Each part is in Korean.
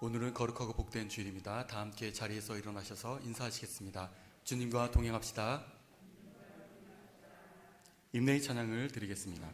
오늘은 거룩하고 복된 주일입니다. 다 함께 자리에서 일어나셔서 인사하시겠습니다. 주님과 동행합시다. 임내의 찬양을 드리겠습니다.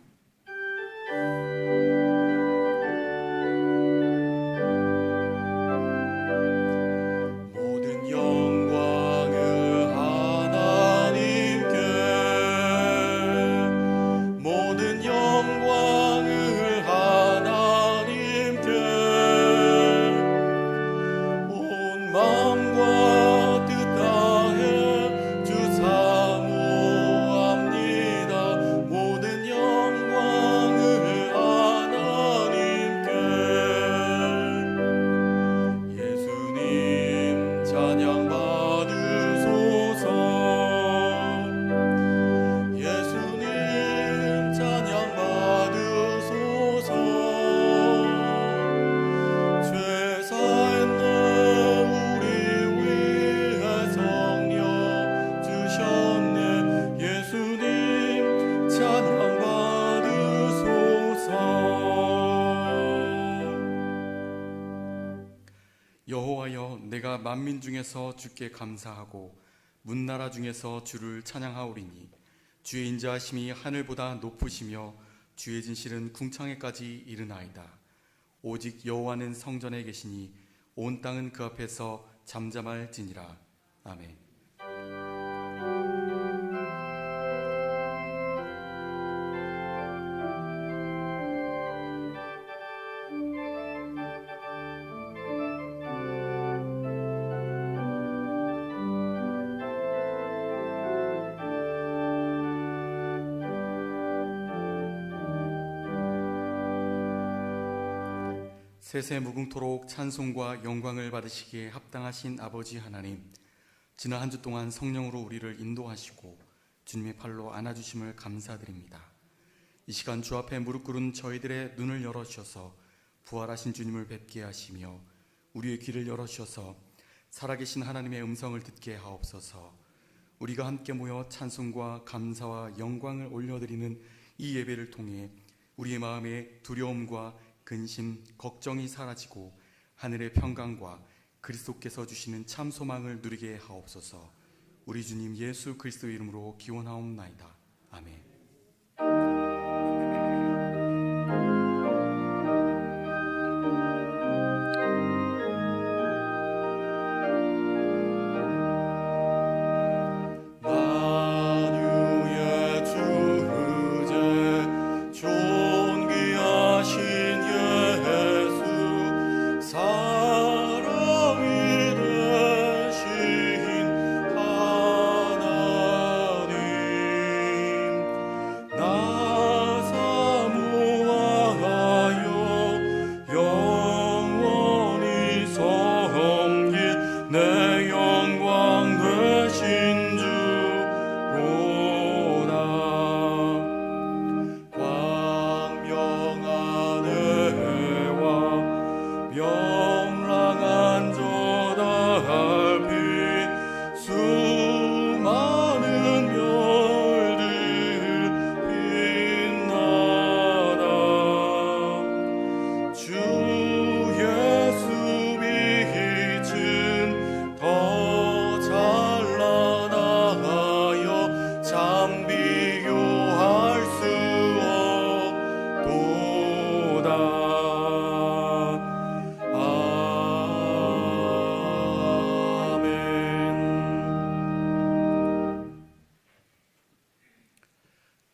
여호와여, 내가 만민 중에서 주께 감사하고 문나라 중에서 주를 찬양하오리니 주의 인자하심이 하늘보다 높으시며 주의 진실은 궁창에까지 이르나이다. 오직 여호와는 성전에 계시니 온 땅은 그 앞에서 잠잠할지니라. 아멘. 세세 무궁토록 찬송과 영광을 받으시기에 합당하신 아버지 하나님, 지난 한 주 동안 성령으로 우리를 인도하시고 주님의 팔로 안아주심을 감사드립니다. 이 시간 주 앞에 무릎 꿇은 저희들의 눈을 열어주셔서 부활하신 주님을 뵙게 하시며 우리의 귀를 열어주셔서 살아계신 하나님의 음성을 듣게 하옵소서. 우리가 함께 모여 찬송과 감사와 영광을 올려드리는 이 예배를 통해 우리의 마음의 두려움과 근심, 걱정이 사라지고 하늘의 평강과 그리스도께서 주시는 참 소망을 누리게 하옵소서. 우리 주님 예수 그리스도 이름으로 기원하옵나이다. 아멘.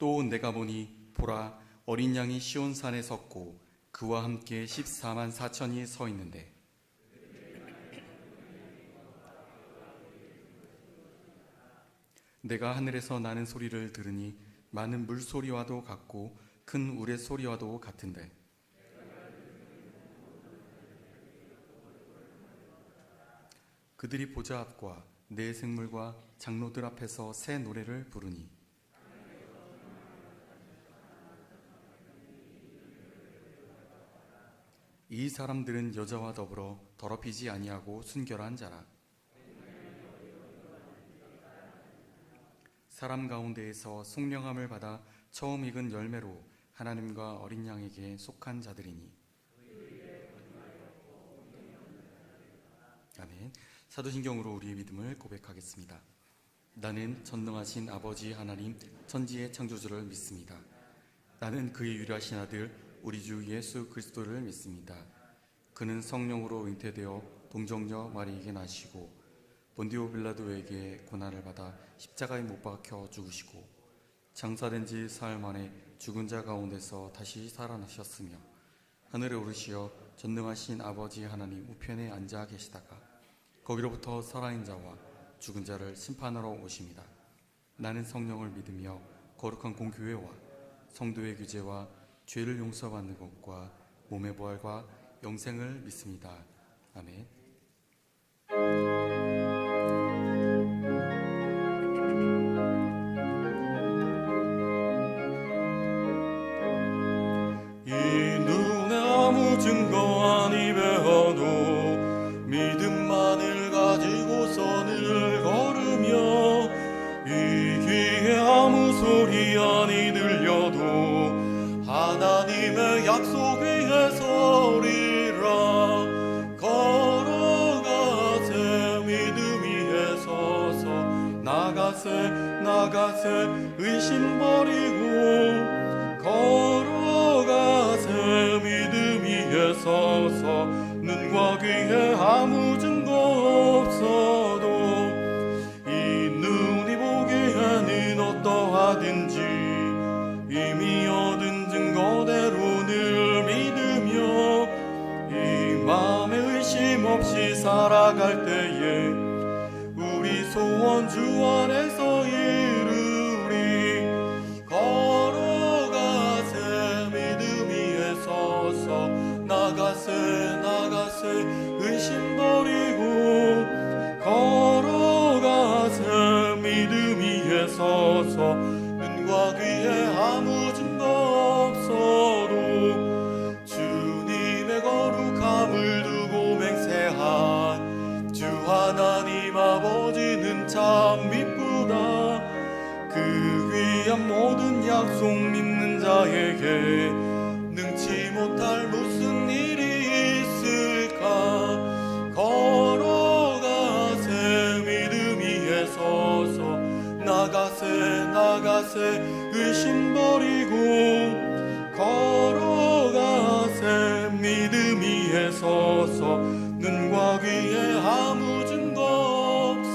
또 내가 보니 보라, 어린 양이 시온산에 섰고 그와 함께 14만 4천이 서 있는데 내가 하늘에서 나는 소리를 들으니 많은 물소리와도 같고 큰 우레소리와도 같은데 그들이 보좌 앞과 네 생물과 장로들 앞에서 새 노래를 부르니 이 사람들은 여자와 더불어 더럽히지 아니하고 순결한 자라. 사람 가운데에서 속량함을 받아 처음 익은 열매로 하나님과 어린 양에게 속한 자들이니 사도신경으로 우리의 믿음을 고백하겠습니다. 나는 전능하신 아버지 하나님 천지의 창조주를 믿습니다. 나는 그의 유일하신 아들 우리 주 예수 그리스도를 믿습니다. 그는 성령으로 잉태되어 동정녀 마리에게 나시고 본디오 빌라도에게 고난을 받아 십자가에 못 박혀 죽으시고 장사된 지 사흘 만에 죽은 자 가운데서 다시 살아나셨으며 하늘에 오르시어 전능하신 아버지 하나님 우편에 앉아 계시다가 거기로부터 살아있는 자와 죽은 자를 심판하러 오십니다. 나는 성령을 믿으며 거룩한 공교회와 성도의 규제와 죄를 용서받는 것과 몸의 부활과 영생을 믿습니다. 아멘. 이 눈에 아무 증거 아니 배워도 믿음만을 가지고서 늘 걸으며 이 귀에 아무 소리 아니 들려도 하나님의 약속 위에 서리라. 걸어가세 믿음 위에 서서 나가세 의심 버리고 걸어가세 믿음 위에 서서 눈과 귀에 아무 증거 없어도 이 눈이 보기에는 어떠하든지 이미 얻은 증거대로 늘 믿으며 이 마음에 의심 없이 살아갈 때에 우리 소원 주 안에서 이루리. 걸어가세 믿음 위에 서서 나가세 의심 버리고 걸어가세 믿음 위에 서서 눈과 귀에 아무 증거 없어도 주님의 거룩함을 두고 맹세한 주 하나님 아버지는 참 미쁘다. 그 귀한 모든 약속 믿는 자에게 능치 못할 무슨 일이 있을까. 걸어가세 믿음 위에 서서 나가세 의심 버리고 걸어가세 믿음 위에 서서 눈과 귀에 아무 증거 없어도.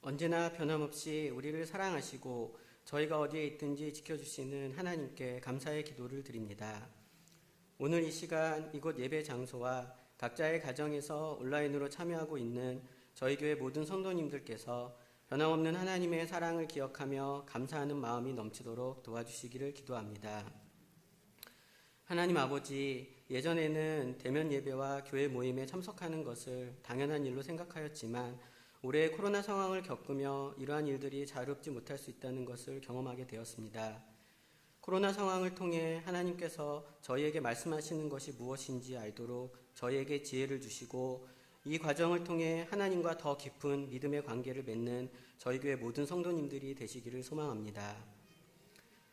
언제나 변함없이 우리를 사랑하시고 저희가 어디에 있든지 지켜주시는 하나님께 감사의 기도를 드립니다. 오늘 이 시간 이곳 예배 장소와 각자의 가정에서 온라인으로 참여하고 있는 저희 교회 모든 성도님들께서 변함없는 하나님의 사랑을 기억하며 감사하는 마음이 넘치도록 도와주시기를 기도합니다. 하나님 아버지, 예전에는 대면 예배와 교회 모임에 참석하는 것을 당연한 일로 생각하였지만 올해 코로나 상황을 겪으며 이러한 일들이 자유롭지 못할 수 있다는 것을 경험하게 되었습니다. 코로나 상황을 통해 하나님께서 저희에게 말씀하시는 것이 무엇인지 알도록 저희에게 지혜를 주시고 이 과정을 통해 하나님과 더 깊은 믿음의 관계를 맺는 저희 교회 모든 성도님들이 되시기를 소망합니다.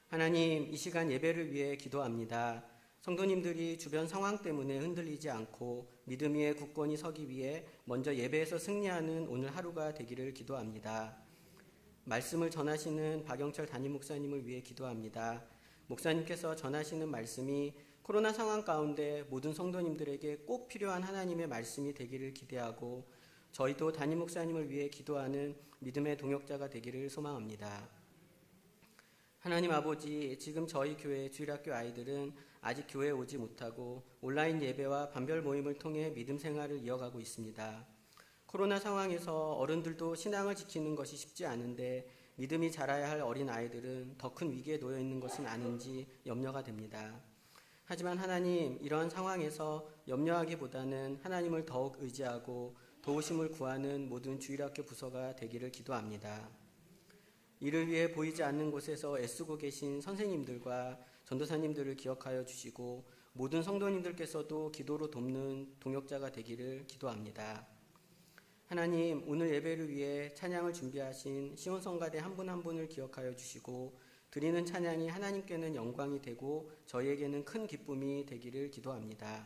하나님, 이 시간 예배를 위해 기도합니다. 성도님들이 주변 상황 때문에 흔들리지 않고 믿음 위에 굳건히 서기 위해 먼저 예배에서 승리하는 오늘 하루가 되기를 기도합니다. 말씀을 전하시는 박영철 담임 목사님을 위해 기도합니다. 목사님께서 전하시는 말씀이 코로나 상황 가운데 모든 성도님들에게 꼭 필요한 하나님의 말씀이 되기를 기대하고 저희도 담임 목사님을 위해 기도하는 믿음의 동역자가 되기를 소망합니다. 하나님 아버지, 지금 저희 교회 주일학교 아이들은 아직 교회에 오지 못하고 온라인 예배와 반별 모임을 통해 믿음 생활을 이어가고 있습니다. 코로나 상황에서 어른들도 신앙을 지키는 것이 쉽지 않은데 믿음이 자라야 할 어린 아이들은 더 큰 위기에 놓여 있는 것은 아닌지 염려가 됩니다. 하지만 하나님, 이러한 상황에서 염려하기보다는 하나님을 더욱 의지하고 도우심을 구하는 모든 주일학교 부서가 되기를 기도합니다. 이를 위해 보이지 않는 곳에서 애쓰고 계신 선생님들과 전도사님들을 기억하여 주시고 모든 성도님들께서도 기도로 돕는 동역자가 되기를 기도합니다. 하나님, 오늘 예배를 위해 찬양을 준비하신 시온성가대 한 분 한 분을 기억하여 주시고 드리는 찬양이 하나님께는 영광이 되고 저희에게는 큰 기쁨이 되기를 기도합니다.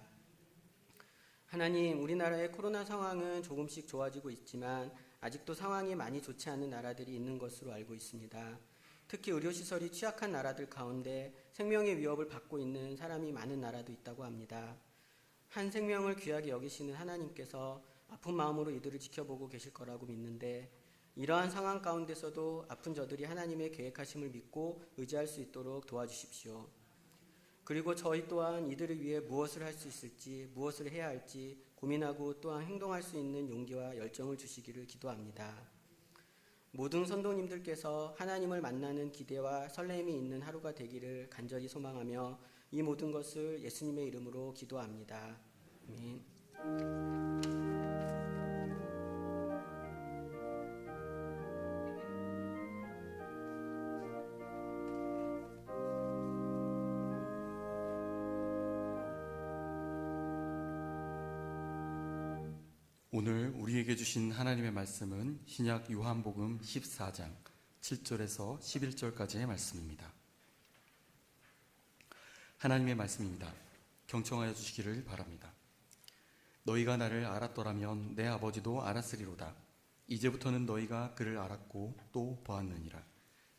하나님, 우리나라의 코로나 상황은 조금씩 좋아지고 있지만 아직도 상황이 많이 좋지 않은 나라들이 있는 것으로 알고 있습니다. 특히 의료시설이 취약한 나라들 가운데 생명의 위협을 받고 있는 사람이 많은 나라도 있다고 합니다. 한 생명을 귀하게 여기시는 하나님께서 아픈 마음으로 이들을 지켜보고 계실 거라고 믿는데 이러한 상황 가운데서도 아픈 저들이 하나님의 계획하심을 믿고 의지할 수 있도록 도와주십시오. 그리고 저희 또한 이들을 위해 무엇을 할 수 있을지, 무엇을 해야 할지 고민하고 또한 행동할 수 있는 용기와 열정을 주시기를 기도합니다. 모든 선도님들께서 하나님을 만나는 기대와 설렘이 있는 하루가 되기를 간절히 소망하며 이 모든 것을 예수님의 이름으로 기도합니다. 아멘. 오늘 우리에게 주신 하나님의 말씀은 신약 요한복음 14장 7절에서 11절까지의 말씀입니다. 하나님의 말씀입니다. 경청하여 주시기를 바랍니다. 너희가 나를 알았더라면 내 아버지도 알았으리로다. 이제부터는 너희가 그를 알았고 또 보았느니라.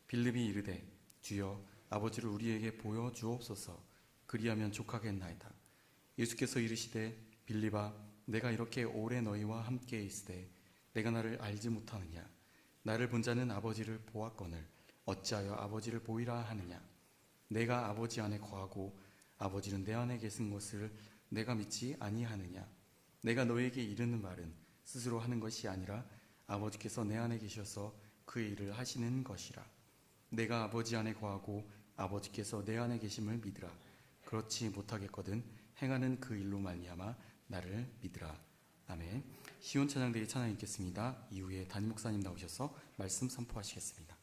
빌립이 이르되 주여 아버지를 우리에게 보여 주옵소서. 그리하면 족하겠나이다. 예수께서 이르시되 빌립아 내가 이렇게 오래 너희와 함께 있으되 내가 나를 알지 못하느냐. 나를 본 자는 아버지를 보았거늘 어찌하여 아버지를 보이라 하느냐. 내가 아버지 안에 거하고 아버지는 내 안에 계신 것을 내가 믿지 아니하느냐. 내가 너에게 이르는 말은 스스로 하는 것이 아니라 아버지께서 내 안에 계셔서 그의 일을 하시는 것이라. 내가 아버지 안에 거하고 아버지께서 내 안에 계심을 믿으라. 그렇지 못하겠거든 행하는 그 일로 말미암아 나를 믿으라. 아멘. 시온 찬양대회 찬양 읽겠습니다. 이후에 담임 목사님 나오셔서 말씀 선포하시겠습니다.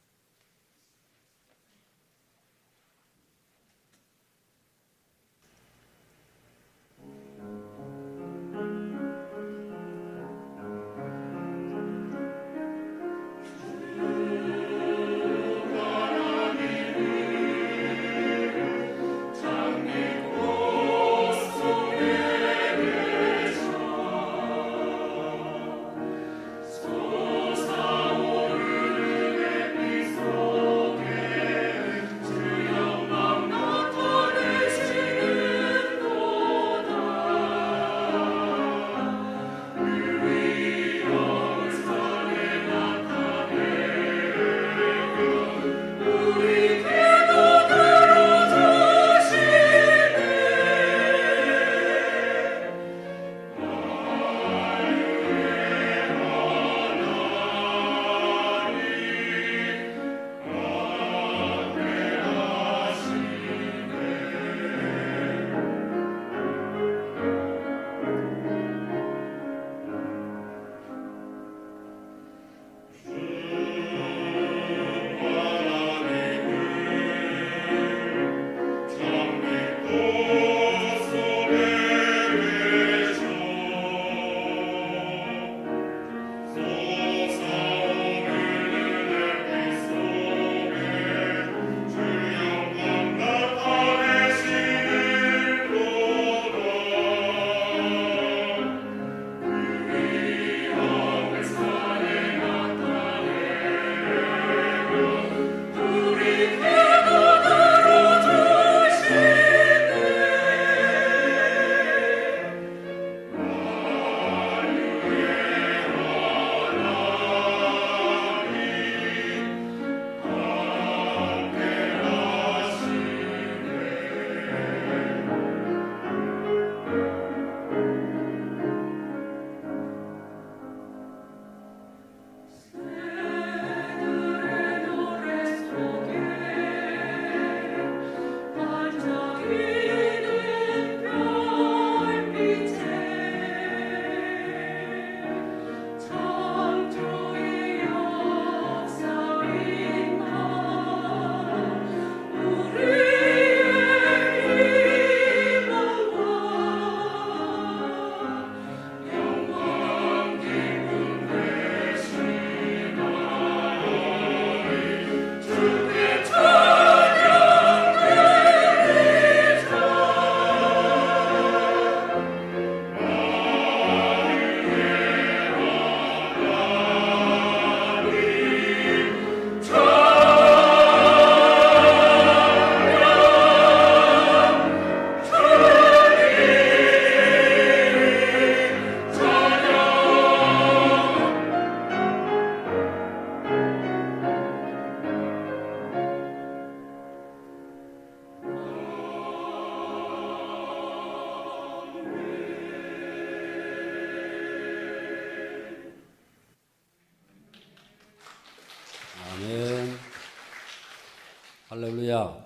할렐루야.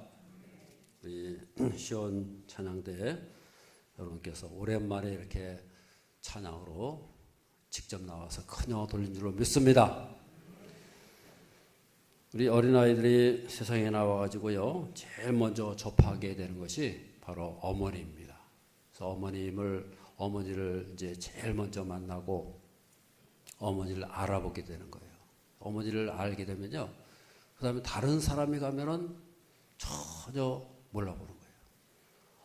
우리 시온 찬양대 여러분께서 오랜만에 이렇게 찬양으로 직접 나와서 큰 영화 돌린 줄로 믿습니다. 우리 어린아이들이 세상에 나와가지고요, 제일 먼저 접하게 되는 것이 바로 어머니입니다. 그래서 어머니를 이제 제일 먼저 만나고 어머니를 알아보게 되는 거예요. 어머니를 알게 되면요, 그 다음에 다른 사람이 가면은 전혀 몰라보는 거예요.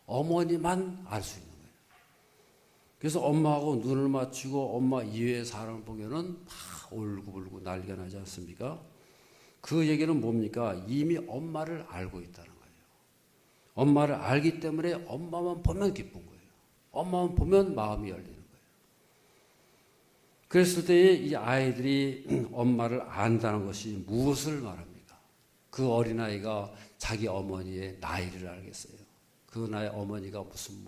어머니만 알 수 있는 거예요. 그래서 엄마하고 눈을 맞추고 엄마 이외의 사람을 보면은 막 울고불고 난리가 나지 않습니까? 그 얘기는 뭡니까? 이미 엄마를 알고 있다는 거예요. 엄마를 알기 때문에 엄마만 보면 기쁜 거예요. 엄마만 보면 마음이 열리는 거예요. 그랬을 때에 이 아이들이 엄마를 안다는 것이 무엇을 말합니까? 그 어린아이가 자기 어머니의 나이를 알겠어요. 그 나이 어머니가 무슨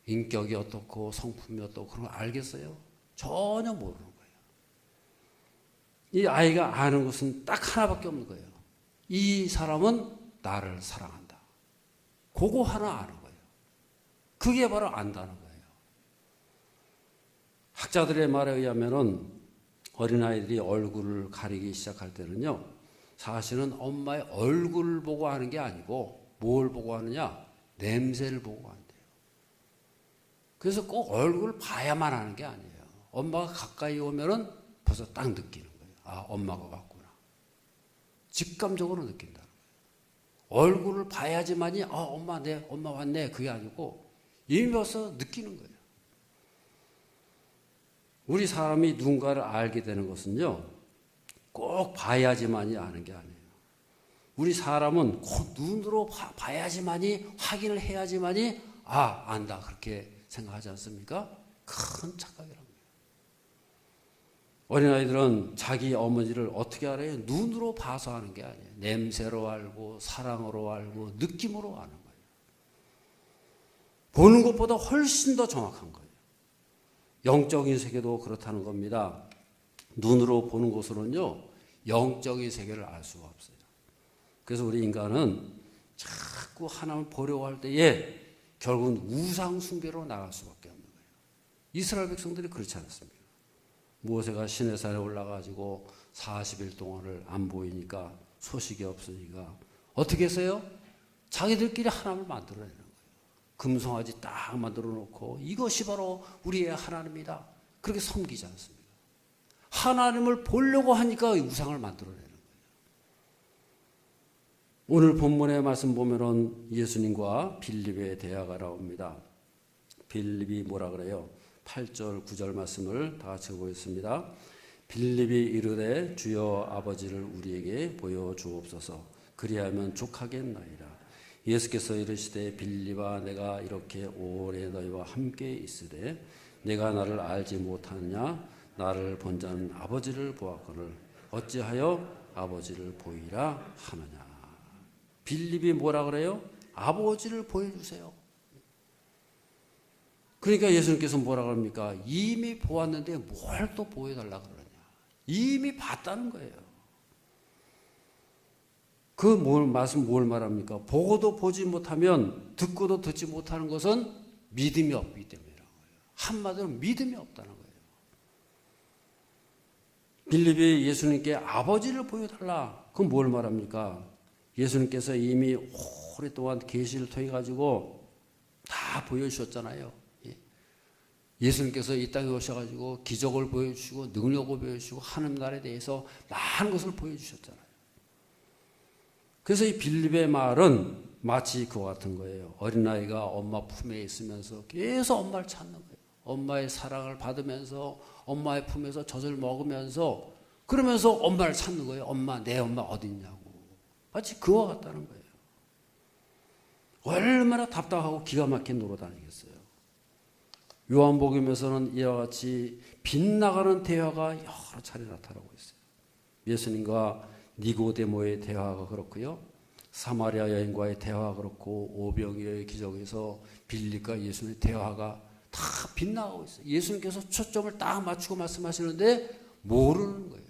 인격이 어떻고 성품이 어떻고 그런 거 알겠어요? 전혀 모르는 거예요. 이 아이가 아는 것은 딱 하나밖에 없는 거예요. 이 사람은 나를 사랑한다. 그거 하나 아는 거예요. 그게 바로 안다는 거예요. 학자들의 말에 의하면은 어린아이들이 얼굴을 가리기 시작할 때는요, 사실은 엄마의 얼굴을 보고 하는 게 아니고 뭘 보고 하느냐? 냄새를 보고 한대요. 그래서 꼭 얼굴을 봐야만 하는 게 아니에요. 엄마가 가까이 오면은 벌써 딱 느끼는 거예요. 아, 엄마가 왔구나. 직감적으로 느낀다는 거예요. 얼굴을 봐야지만이 엄마 왔네. 그게 아니고 이미 벌써 느끼는 거예요. 우리 사람이 누군가를 알게 되는 것은요, 꼭 봐야지만이 아는 게 아니에요. 우리 사람은 꼭 눈으로 봐야지만이, 확인을 해야지만이 안다, 그렇게 생각하지 않습니까? 큰 착각이란 거예요. 어린아이들은 자기 어머니를 어떻게 알아요? 눈으로 봐서 아는 게 아니에요. 냄새로 알고 사랑으로 알고 느낌으로 아는 거예요. 보는 것보다 훨씬 더 정확한 거예요. 영적인 세계도 그렇다는 겁니다. 눈으로 보는 것으로는요, 영적인 세계를 알 수가 없어요. 그래서 우리 인간은 자꾸 하나님을 보려고 할 때에 결국은 우상 숭배로 나갈 수밖에 없는 거예요. 이스라엘 백성들이 그렇지 않았습니까? 모세가 시내산에 올라가지고 40일 동안을 안 보이니까, 소식이 없으니까 어떻게 했어요? 자기들끼리 하나님을 만들어내는 거예요. 금송아지 딱 만들어 놓고 이것이 바로 우리의 하나님이다, 그렇게 섬기지 않습니까? 하나님을 보려고 하니까 우상을 만들어내는 거예요. 오늘 본문의 말씀 보면은 예수님과 빌립의 대화가 나옵니다. 빌립이 뭐라 그래요? 8절 9절 말씀을 다 같이 보겠습니다. 빌립이 이르되 주여 아버지를 우리에게 보여주옵소서. 그리하면 족하겠나이다. 예수께서 이르시되 빌립아, 내가 이렇게 오래 너희와 함께 있으되 내가 나를 알지 못하느냐? 나를 본 자는 아버지를 보았거늘 어찌하여 아버지를 보이라 하느냐. 빌립이 뭐라 그래요? 아버지를 보여주세요. 그러니까 예수님께서 뭐라 그럽니까? 이미 보았는데 뭘 또 보여달라 그러냐. 이미 봤다는 거예요. 그 말씀 뭘 말합니까? 보고도 보지 못하면 듣고도 듣지 못하는 것은 믿음이 없기 때문이라는 거예요. 한마디로 믿음이 없다는 거예요. 빌립이 예수님께 아버지를 보여달라. 그건 뭘 말합니까? 예수님께서 이미 오랫동안 계시를 통해 가지고 다 보여주셨잖아요. 예수님께서 이 땅에 오셔가지고 기적을 보여주시고 능력을 보여주시고 하나님 나라에 대해서 많은 것을 보여주셨잖아요. 그래서 이 빌립의 말은 마치 그와 같은 거예요. 어린아이가 엄마 품에 있으면서 계속 엄마를 찾는 거예요. 엄마의 사랑을 받으면서 엄마의 품에서 젖을 먹으면서 그러면서 엄마를 찾는 거예요. 엄마, 내 엄마 어디 있냐고. 마치 그와 같다는 거예요. 얼마나 답답하고 기가 막힌 노릇 아니겠어요. 요한복음에서는 이와 같이 빗나가는 대화가 여러 차례 나타나고 있어요. 예수님과 니고데모의 대화가 그렇고요. 사마리아 여인과의 대화가 그렇고 오병이어의 기적에서 빌립과 예수님의 대화가 다 빗나가고 있어요. 예수님께서 초점을 딱 맞추고 말씀하시는데 모르는 거예요.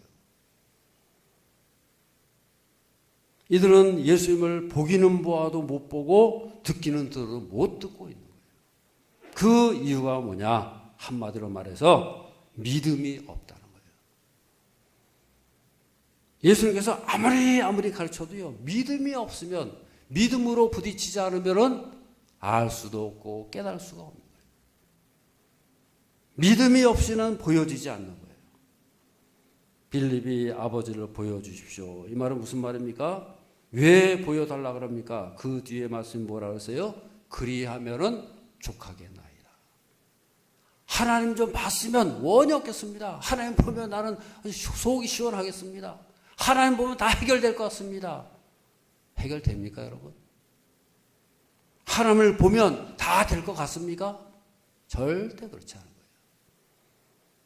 이들은 예수님을 보기는 보아도 못 보고 듣기는 들어도 못 듣고 있는 거예요. 그 이유가 뭐냐? 한마디로 말해서 믿음이 없다는 거예요. 예수님께서 아무리 가르쳐도요, 믿음이 없으면, 믿음으로 부딪히지 않으면 알 수도 없고 깨달을 수가 없는 거예요. 믿음이 없이는 보여지지 않는 거예요. 빌립이 아버지를 보여주십시오. 이 말은 무슨 말입니까? 왜 보여달라 그럽니까? 그 뒤에 말씀이 뭐라 그랬어요? 그리하면은 족하겠나이다. 하나님 좀 봤으면 원이 없겠습니다. 하나님 보면 나는 속이 시원하겠습니다. 하나님 보면 다 해결될 것 같습니다. 해결됩니까, 여러분? 하나님을 보면 다 될 것 같습니까? 절대 그렇지 않은 거예요.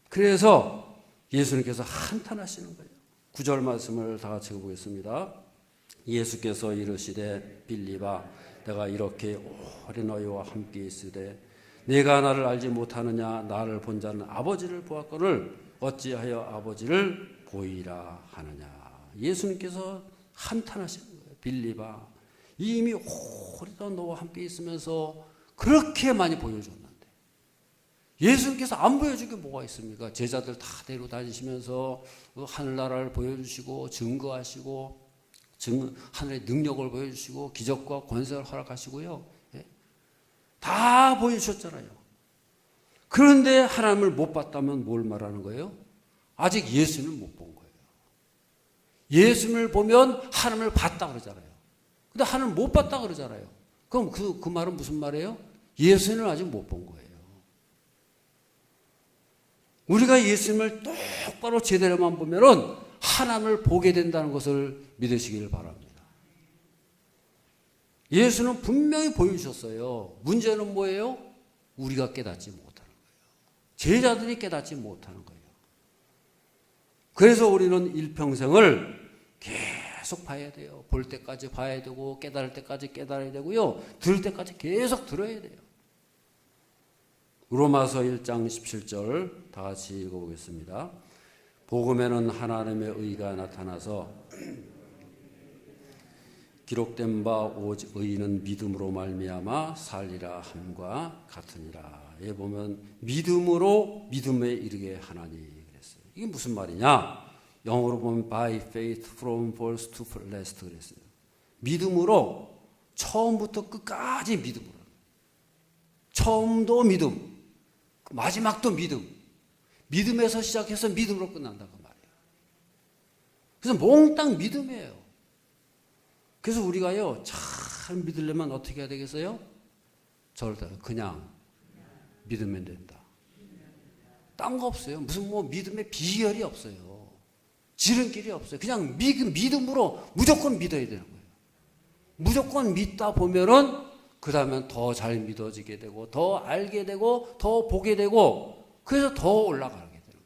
그래서 예수님께서 한탄하시는 거예요. 9절 말씀을 다 같이 읽어보겠습니다. 예수께서 이르시되 빌립아 내가 이렇게 오래 너희와 함께 있으되 네가 나를 알지 못하느냐? 나를 본 자는 아버지를 보았거늘 어찌하여 아버지를 보이라 하느냐? 예수님께서 한탄하시는 거예요. 빌립아 이미 오래도록 너와 함께 있으면서 그렇게 많이 보여줬는데 예수님께서 안 보여준 게 뭐가 있습니까? 제자들 다 데리고 다니시면서 하늘나라를 보여주시고 증거하시고 하늘의 능력을 보여주시고 기적과 권세를 허락하시고요. 다 보여주셨잖아요. 그런데 하나님을 못 봤다면 뭘 말하는 거예요? 아직 예수님을 못 본 거예요. 예수님을 보면 하나님을 봤다 그러잖아요. 근데 하나님을 못 봤다 그러잖아요. 그럼 그 말은 무슨 말이에요? 예수님을 아직 못 본 거예요. 우리가 예수님을 똑바로 제대로만 보면은 하나님을 보게 된다는 것을 믿으시길 바랍니다. 예수는 분명히 보여주셨어요. 문제는 뭐예요? 우리가 깨닫지 못하는 거예요. 제자들이 깨닫지 못하는 거예요. 그래서 우리는 일평생을 계속 봐야 돼요. 볼 때까지 봐야 되고 깨달을 때까지 깨달아야 되고요. 들을 때까지 계속 들어야 돼요. 로마서 1장 17절 다 같이 읽어보겠습니다. 복음에는 하나님의 의가 나타나서 기록된 바 오직 의인은 믿음으로 말미암아 살리라 함과 같으니라. 예 보면 믿음으로 믿음에 이르게 하나니 그랬어요. 이게 무슨 말이냐? 영어로 보면 by faith from first to last 그랬어요. 믿음으로 처음부터 끝까지 믿음으로. 처음도 믿음, 마지막도 믿음. 믿음에서 시작해서 믿음으로 끝난다고 말이에요. 그래서 몽땅 믿음이에요. 그래서 우리가요, 잘 믿으려면 어떻게 해야 되겠어요? 절대 그냥 믿으면 된다. 딴 거 없어요. 무슨 뭐 믿음의 비결이 없어요. 지름길이 없어요. 그냥 믿음으로 무조건 믿어야 되는 거예요. 무조건 믿다 보면은 그 다음엔 더 잘 믿어지게 되고 더 알게 되고 더 보게 되고 그래서 더 올라가게 되는 거예요.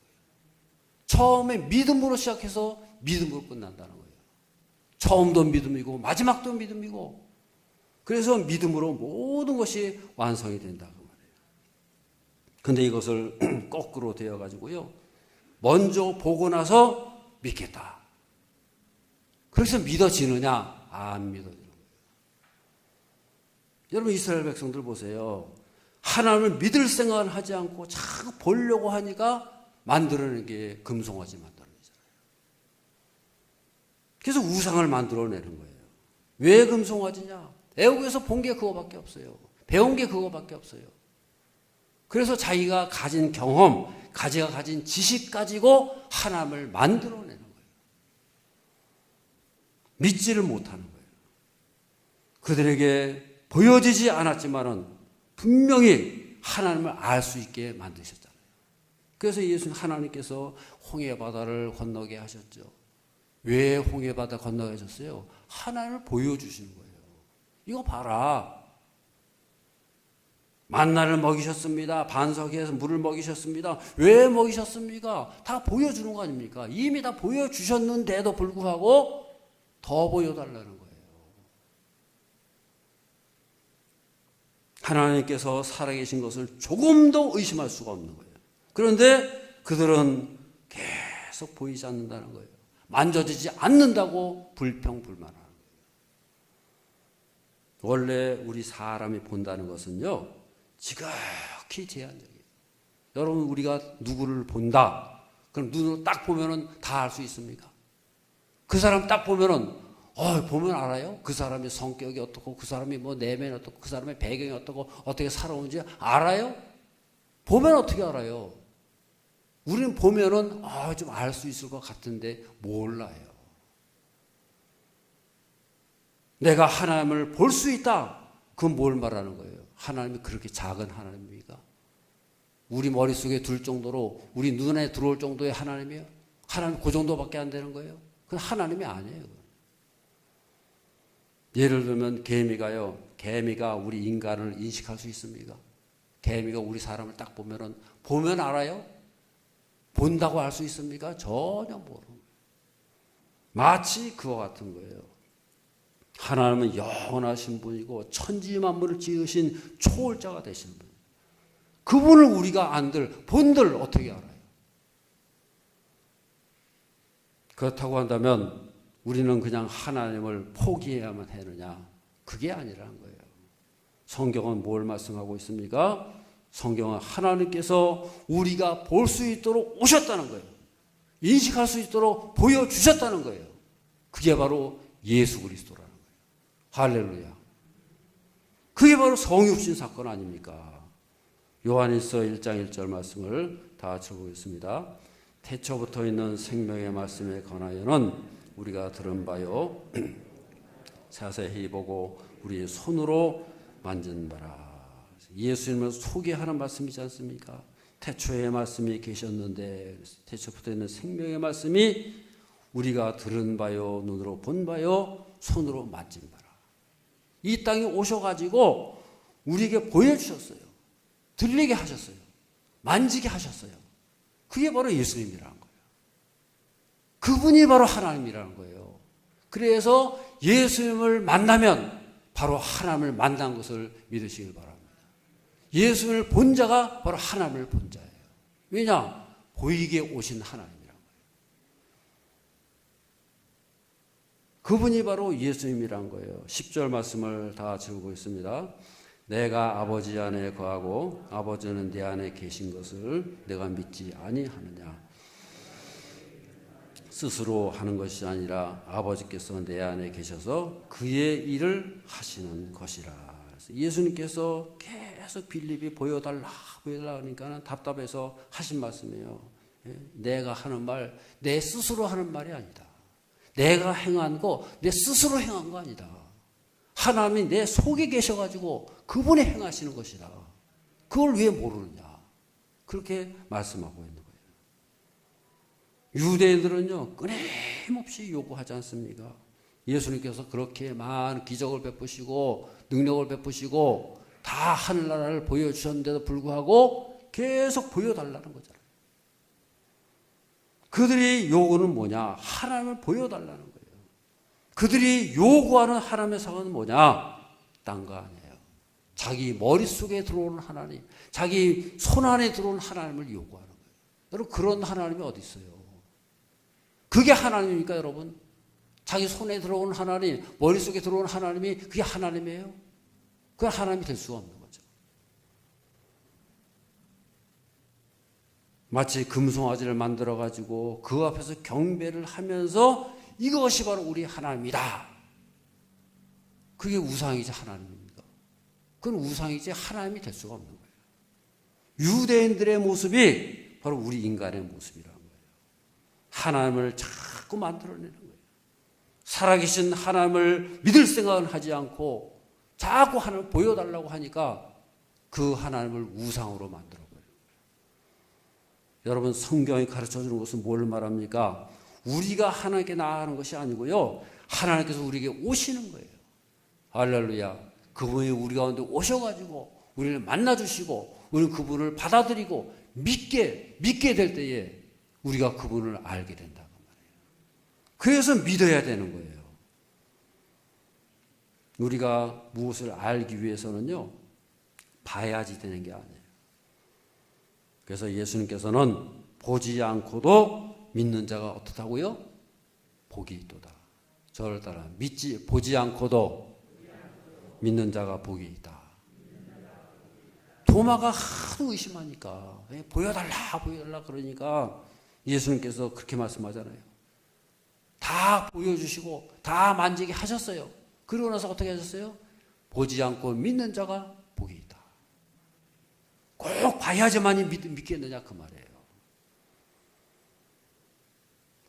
처음에 믿음으로 시작해서 믿음으로 끝난다는 거예요. 처음도 믿음이고 마지막도 믿음이고 그래서 믿음으로 모든 것이 완성이 된다고 말해요. 근데 이것을 거꾸로 되어가지고요. 먼저 보고 나서 믿겠다. 그래서 믿어지느냐? 안 믿어지는 거예요. 여러분 이스라엘 백성들 보세요. 하나님을 믿을 생각을 하지 않고 자꾸 보려고 하니까 만들어내는 게 금송아지 만들어내잖아요. 그래서 우상을 만들어내는 거예요. 왜 금송아지냐? 애국에서 본 게 그거밖에 없어요. 배운 게 그거밖에 없어요. 그래서 자기가 가진 경험, 자기가 가진 지식 가지고 하나님을 만들어내는 거예요. 믿지를 못하는 거예요. 그들에게 보여지지 않았지만은 분명히 하나님을 알 수 있게 만드셨잖아요. 그래서 예수님 하나님께서 홍해 바다를 건너게 하셨죠. 왜 홍해 바다 건너게 하셨어요? 하나님을 보여주시는 거예요. 이거 봐라. 만나를 먹이셨습니다. 반석에서 물을 먹이셨습니다. 왜 먹이셨습니까? 다 보여주는 거 아닙니까? 이미 다 보여주셨는데도 불구하고 더 보여달라는 거예요. 하나님께서 살아계신 것을 조금도 의심할 수가 없는 거예요. 그런데 그들은 계속 보이지 않는다는 거예요. 만져지지 않는다고 불평불만하는 거예요. 원래 우리 사람이 본다는 것은요, 지극히 제한적이에요. 여러분, 우리가 누구를 본다. 그럼 눈으로 딱 보면은 다 알 수 있습니까? 그 사람 딱 보면은, 보면 알아요? 그 사람의 성격이 어떻고, 그 사람이 뭐 내면이 어떻고, 그 사람의 배경이 어떻고, 어떻게 살아오는지 알아요? 보면 어떻게 알아요? 우리는 보면은, 좀 알 수 있을 것 같은데, 몰라요. 내가 하나님을 볼 수 있다. 그건 뭘 말하는 거예요? 하나님이 그렇게 작은 하나님입니까? 우리 머릿속에 들 정도로, 우리 눈에 들어올 정도의 하나님이에요? 하나님 그 정도밖에 안 되는 거예요? 그건 하나님이 아니에요. 예를 들면 개미가요. 개미가 우리 인간을 인식할 수 있습니까? 개미가 우리 사람을 딱 보면은, 보면 알아요? 본다고 알 수 있습니까? 전혀 모르는 거예요. 마치 그와 같은 거예요. 하나님은 영원하신 분이고 천지만물을 지으신 초월자가 되신 분. 그분을 우리가 본들 어떻게 알아요? 그렇다고 한다면 우리는 그냥 하나님을 포기해야만 하느냐? 그게 아니라는 거예요. 성경은 뭘 말씀하고 있습니까? 성경은 하나님께서 우리가 볼 수 있도록 오셨다는 거예요. 인식할 수 있도록 보여주셨다는 거예요. 그게 바로 예수 그리스도라는 거예요. 할렐루야. 그게 바로 성육신 사건 아닙니까? 요한일서 1장 1절 말씀을 다 같이 보겠습니다. 태초부터 있는 생명의 말씀에 관하여는 우리가 들은 바요 자세히 보고 우리의 손으로 만진 바라. 예수님을 소개하는 말씀이지 않습니까? 태초의 말씀이 계셨는데 태초부터 있는 생명의 말씀이 우리가 들은 바요 눈으로 본 바요 손으로 만진 바라. 이 땅에 오셔가지고 우리에게 보여주셨어요. 들리게 하셨어요. 만지게 하셨어요. 그게 바로 예수님이라는 거예요. 그분이 바로 하나님이라는 거예요. 그래서 예수님을 만나면 바로 하나님을 만난 것을 믿으시길 바랍니다. 예수님을 본 자가 바로 하나님을 본 자예요. 왜냐? 보이게 오신 하나님이라는 거예요. 그분이 바로 예수님이라는 거예요. 10절 말씀을 다 같이 보겠습니다. 내가 아버지 안에 거하고 아버지는 내 안에 계신 것을 내가 믿지 아니하느냐. 스스로 하는 것이 아니라 아버지께서 내 안에 계셔서 그의 일을 하시는 것이라. 예수님께서 계속 빌립이 보여달라 하니까 답답해서 하신 말씀이에요. 내가 하는 말, 내 스스로 하는 말이 아니다. 내가 행한 거, 내 스스로 행한 거 아니다. 하나님이 내 속에 계셔가지고 그분이 행하시는 것이다. 그걸 왜 모르느냐. 그렇게 말씀하고 있는 거예요. 유대인들은요, 끊임없이 요구하지 않습니까? 예수님께서 그렇게 많은 기적을 베푸시고 능력을 베푸시고 다 하늘나라를 보여주셨는데도 불구하고 계속 보여달라는 거잖아요. 그들이 요구는 뭐냐? 하나님을 보여달라는 거예요. 그들이 요구하는 하나님의 상은 뭐냐? 딴 거 아니에요. 자기 머릿속에 들어오는 하나님, 자기 손 안에 들어오는 하나님을 요구하는 거예요. 여러분, 그런 하나님이 어디 있어요? 그게 하나님입니까, 여러분? 자기 손에 들어오는 하나님, 머릿속에 들어오는 하나님이 그게 하나님이에요? 그건 하나님이 될 수가 없는 거죠. 마치 금송아지를 만들어가지고 그 앞에서 경배를 하면서 이것이 바로 우리 하나님이다. 그게 우상이지 하나님입니까? 그건 우상이지 하나님이 될 수가 없는 거예요. 유대인들의 모습이 바로 우리 인간의 모습이라는 거예요. 하나님을 자꾸 만들어내는 거예요. 살아계신 하나님을 믿을 생각은 하지 않고 자꾸 하나님을 보여달라고 하니까 그 하나님을 우상으로 만들어버려요. 여러분, 성경이 가르쳐주는 것은 뭘 말합니까? 우리가 하나님께 나아가는 것이 아니고요, 하나님께서 우리에게 오시는 거예요. 할렐루야. 그분이 우리 가운데 오셔가지고 우리를 만나주시고 우리는 그분을 받아들이고 믿게 될 때에 우리가 그분을 알게 된다고 말해요. 그래서 믿어야 되는 거예요. 우리가 무엇을 알기 위해서는요, 봐야지 되는 게 아니에요. 그래서 예수님께서는 보지 않고도 믿는 자가 어떻다고요? 복이 있도다. 저를 따라 보지 않고도 믿는 자가 복이 있다. 도마가 하도 의심하니까 보여달라 그러니까 예수님께서 그렇게 말씀하잖아요. 다 보여주시고 다 만지게 하셨어요. 그러고 나서 어떻게 하셨어요? 보지 않고 믿는 자가 복이 있다. 꼭 봐야지만이 믿겠느냐 그 말이에요.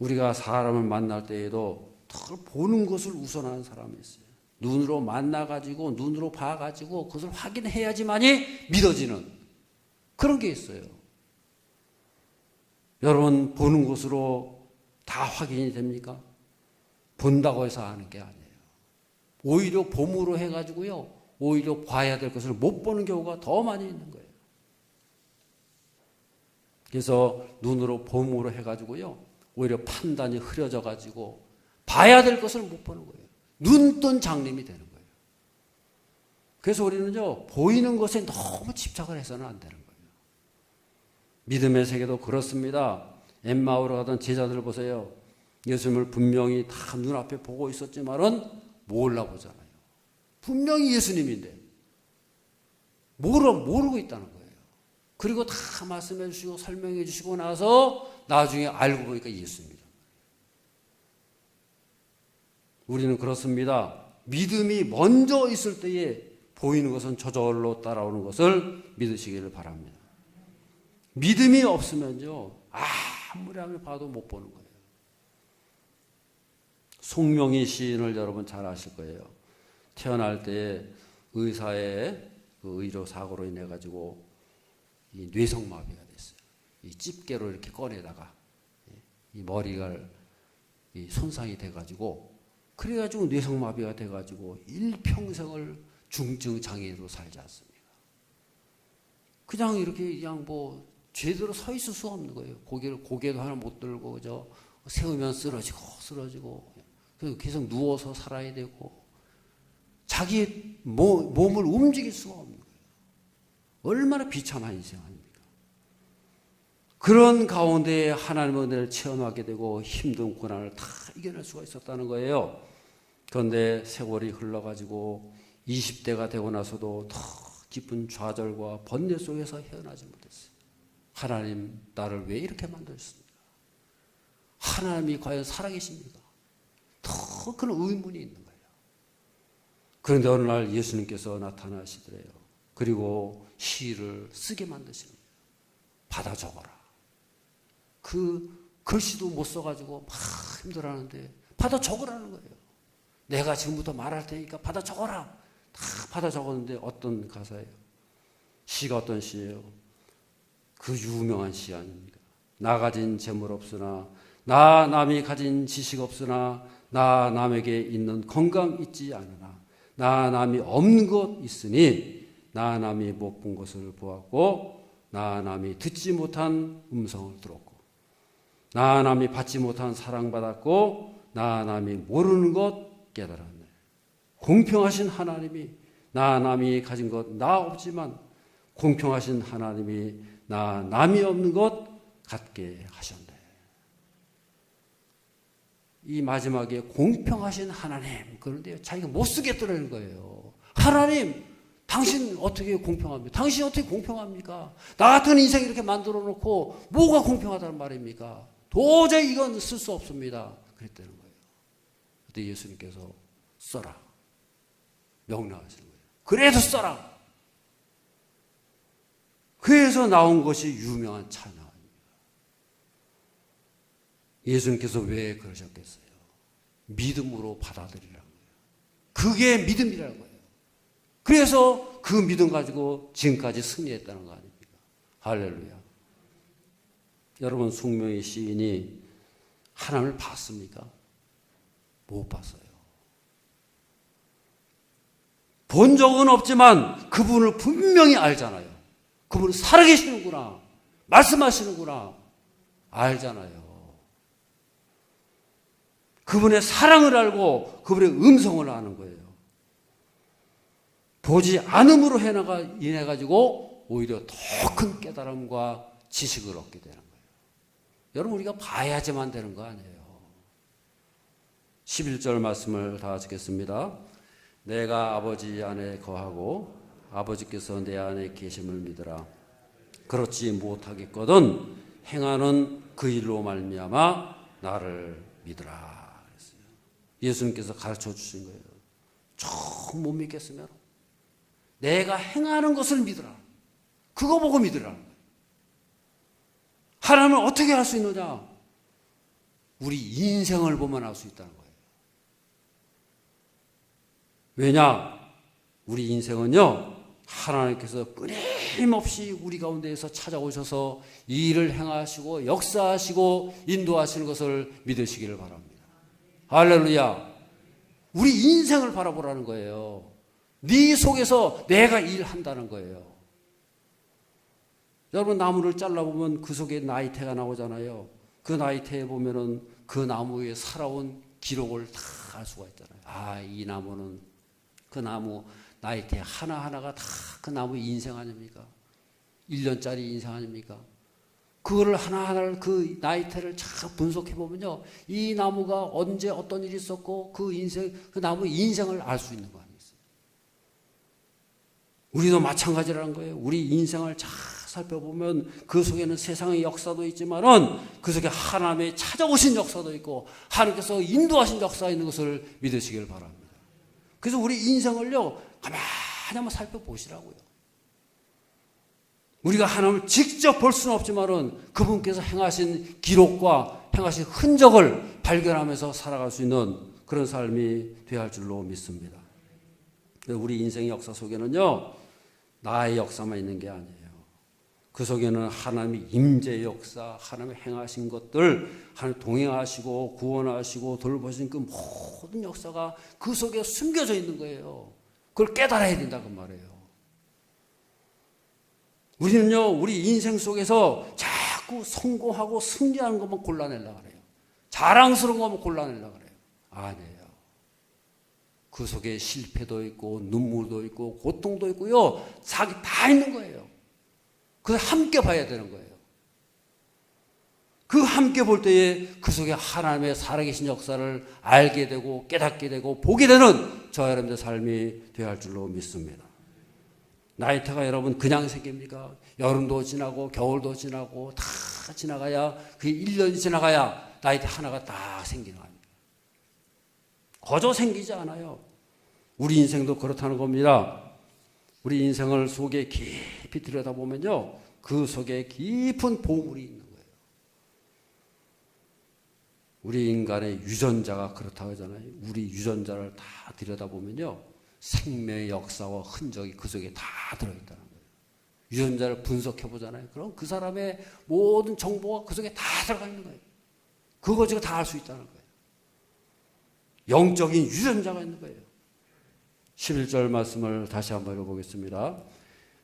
우리가 사람을 만날 때에도 더 보는 것을 우선하는 사람이 있어요. 눈으로 만나가지고 눈으로 봐가지고 그것을 확인해야지만이 믿어지는 그런 게 있어요. 여러분 보는 것으로 다 확인이 됩니까? 본다고 해서 아는 게 아니에요. 오히려 봄으로 해가지고요. 오히려 봐야 될 것을 못 보는 경우가 더 많이 있는 거예요. 그래서 눈으로 봄으로 해가지고요. 오히려 판단이 흐려져가지고 봐야 될 것을 못 보는 거예요. 눈뜬 장님이 되는 거예요. 그래서 우리는요. 보이는 것에 너무 집착을 해서는 안 되는 거예요. 믿음의 세계도 그렇습니다. 엠마오로 가던 제자들 보세요. 예수님을 분명히 다 눈앞에 보고 있었지만은 몰라보잖아요. 분명히 예수님인데 모르고 있다는 거예요. 그리고 다 말씀해 주시고 설명해 주시고 나서 나중에 알고 보니까 예수입니다. 우리는 그렇습니다. 믿음이 먼저 있을 때에 보이는 것은 저절로 따라오는 것을 믿으시기를 바랍니다. 믿음이 없으면요. 아무리 봐도 못 보는 거예요. 송명희 시인을 여러분 잘 아실 거예요. 태어날 때 의사의 그 의료 사고로 인해 가지고 이 뇌성마비가 됐어요. 이 집게로 이렇게 꺼내다가 이 머리가 이 손상이 돼가지고 그래가지고 뇌성마비가 돼가지고 일평생을 중증 장애인으로 살지 않습니까? 그냥 이렇게 그냥 뭐 제대로 서 있을 수가 없는 거예요. 고개도 하나 못 들고 그저 세우면 쓰러지고 그래서 계속 누워서 살아야 되고 자기 몸을 움직일 수가 없는 거예요. 얼마나 비참한 인생 아닙니까? 그런 가운데 하나님의 은혜를 체험하게 되고 힘든 고난을 다 이겨낼 수가 있었다는 거예요. 그런데 세월이 흘러가지고 20대가 되고 나서도 더 깊은 좌절과 번뇌 속에서 헤어나지 못했어요. 하나님 나를 왜 이렇게 만드셨습니까? 하나님이 과연 살아계십니까? 더 그런 의문이 있는 거예요. 그런데 어느 날 예수님께서 나타나시더래요. 그리고 시를 쓰게 만드시는 거예요. 받아 적어라. 그 글씨도 못 써가지고 막 힘들어하는데 받아 적으라는 거예요. 내가 지금부터 말할 테니까 받아 적어라. 다 받아 적었는데 어떤 가사예요? 시가 어떤 시예요? 그 유명한 시 아닙니까? 나 가진 재물 없으나 나 남이 가진 지식 없으나 나 남에게 있는 건강 있지 않으나 나 남이 없는 것 있으니 나 남이 못 본 것을 보았고 나 남이 듣지 못한 음성을 들었고 나 남이 받지 못한 사랑받았고 나 남이 모르는 것 깨달았네. 공평하신 하나님이 나 남이 가진 것 나 없지만 공평하신 하나님이 나 남이 없는 것 갖게 하셨네. 이 마지막에 공평하신 하나님 그런데 자기가 못 쓰겠다는 거예요. 하나님 당신 어떻게 공평합니까? 당신 어떻게 공평합니까? 나 같은 인생 이렇게 만들어 놓고 뭐가 공평하다는 말입니까? 도저히 이건 쓸 수 없습니다. 그랬다는 거예요. 그때 예수님께서 써라. 명령하시는 거예요. 그래도 써라. 그래서 나온 것이 유명한 찬양입니다. 예수님께서 왜 그러셨겠어요? 믿음으로 받아들이라는 거예요. 그게 믿음이라는 거예요. 그래서 그 믿음 가지고 지금까지 승리했다는 거 아닙니까? 할렐루야. 여러분 송명희 시인이 하나님을 봤습니까? 못 봤어요. 본 적은 없지만 그분을 분명히 알잖아요. 그분은 살아계시는구나. 말씀하시는구나. 알잖아요. 그분의 사랑을 알고 그분의 음성을 아는 거예요. 보지 않음으로 인해 가지고 오히려 더 큰 깨달음과 지식을 얻게 되는 거예요. 여러분 우리가 봐야지만 되는 거 아니에요. 11절 말씀을 다 듣겠습니다. 내가 아버지 안에 거하고 아버지께서 내 안에 계심을 믿으라. 그렇지 못하겠거든 행하는 그 일로 말미암아 나를 믿으라. 그랬어요. 예수님께서 가르쳐 주신 거예요. 좀 못 믿겠으면 내가 행하는 것을 믿으라. 그거 보고 믿으라. 하나님을 어떻게 할 수 있느냐? 우리 인생을 보면 알 수 있다는 거예요. 왜냐? 우리 인생은요, 하나님께서 끊임없이 우리 가운데에서 찾아오셔서 일을 행하시고 역사하시고 인도하시는 것을 믿으시기를 바랍니다. 할렐루야. 우리 인생을 바라보라는 거예요. 네 속에서 내가 일한다는 거예요. 여러분, 나무를 잘라보면 그 속에 나이테가 나오잖아요. 그 나이테에 보면은 그 나무에 살아온 기록을 다 알 수가 있잖아요. 아, 이 나무는 그 나무 나이테 하나하나가 다 그 나무의 인생 아닙니까? 1년짜리 인생 아닙니까? 그거를 하나하나를 그 나이테를 잘 분석해 보면요, 이 나무가 언제 어떤 일이 있었고 그 인생, 그 나무의 인생을 알 수 있는 거 아니겠어요? 우리도 마찬가지라는 거예요. 우리 인생을 잘 살펴보면 그 속에는 세상의 역사도 있지만은 그 속에 하나님의 찾아오신 역사도 있고 하나님께서 인도하신 역사가 있는 것을 믿으시길 바랍니다. 그래서 우리 인생을요, 가만히 한번 살펴보시라고요. 우리가 하나님을 직접 볼 수는 없지만은 그분께서 행하신 기록과 행하신 흔적을 발견하면서 살아갈 수 있는 그런 삶이 되어야 할 줄로 믿습니다. 우리 인생의 역사 속에는요, 나의 역사만 있는 게 아니에요. 그 속에는 하나님의 임재의 역사, 하나님의 행하신 것들, 하나님 동행하시고 구원하시고 돌보신 그 모든 역사가 그 속에 숨겨져 있는 거예요. 그걸 깨달아야 된다고 말해요. 우리는요, 우리 인생 속에서 자꾸 성공하고 승리하는 것만 골라내려고 그래요. 자랑스러운 것만 골라내려고 그래요. 아니에요. 그 속에 실패도 있고 눈물도 있고 고통도 있고요, 사기 다 있는 거예요. 그걸 함께 봐야 되는 거예요. 그 함께 볼 때에 그 속에 하나님의 살아계신 역사를 알게 되고 깨닫게 되고 보게 되는 저와 여러분의 삶이 되어야 할 줄로 믿습니다. 나이테가 여러분 그냥 생깁니까? 여름도 지나고 겨울도 지나고 다 지나가야, 그 1년이 지나가야 나이테 하나가 딱 생기는 겁니다. 거저 생기지 않아요. 우리 인생도 그렇다는 겁니다. 우리 인생을 속에 깊이 들여다보면요, 그 속에 깊은 보물이 있는 거예요. 우리 인간의 유전자가 그렇다고 하잖아요. 우리 유전자를 다 들여다보면요, 생명의 역사와 흔적이 그 속에 다 들어있다는 거예요. 유전자를 분석해 보잖아요. 그럼 그 사람의 모든 정보가 그 속에 다 들어가 있는 거예요. 그거 지금 다 알 수 있다는 거예요. 영적인 유전자가 있는 거예요. 11절 말씀을 다시 한번 읽어보겠습니다.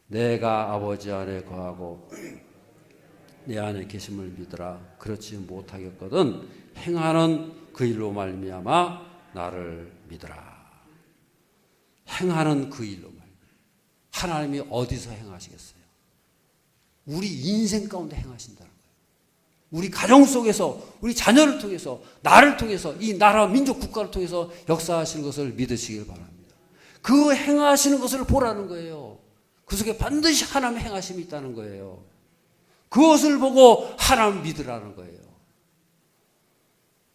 내가 아버지 안에 거하고 내 안에 계심을 믿으라. 그렇지 못하겠거든 행하는 그 일로 말미암아 나를 믿으라. 행하는 그 일로 말미암아. 하나님이 어디서 행하시겠어요? 우리 인생 가운데 행하신다는 거예요. 우리 가정 속에서, 우리 자녀를 통해서, 나를 통해서, 이 나라, 민족, 국가를 통해서 역사하시는 것을 믿으시길 바랍니다. 그 행하시는 것을 보라는 거예요. 그 속에 반드시 하나님의 행하심이 있다는 거예요. 그것을 보고 하나님 믿으라는 거예요.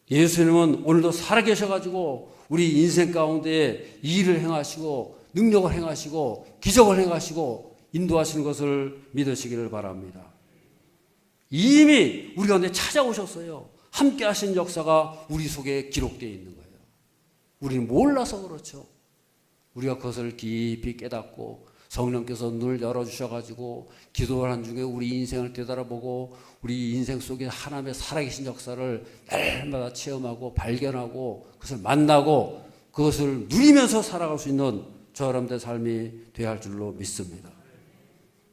예수님은 오늘도 살아계셔가지고 우리 인생 가운데 일을 행하시고 능력을 행하시고 기적을 행하시고 인도하시는 것을 믿으시기를 바랍니다. 이미 우리 가운데 찾아오셨어요. 함께 하신 역사가 우리 속에 기록되어 있는 거예요. 우리는 몰라서 그렇죠. 우리가 그것을 깊이 깨닫고 성령께서 눈을 열어주셔가지고 기도하는 중에 우리 인생을 되돌아보고 우리 인생 속에 하나님의 살아계신 역사를 날마다 체험하고 발견하고 그것을 만나고 그것을 누리면서 살아갈 수 있는 저 여러분들의 삶이 되어야 할 줄로 믿습니다.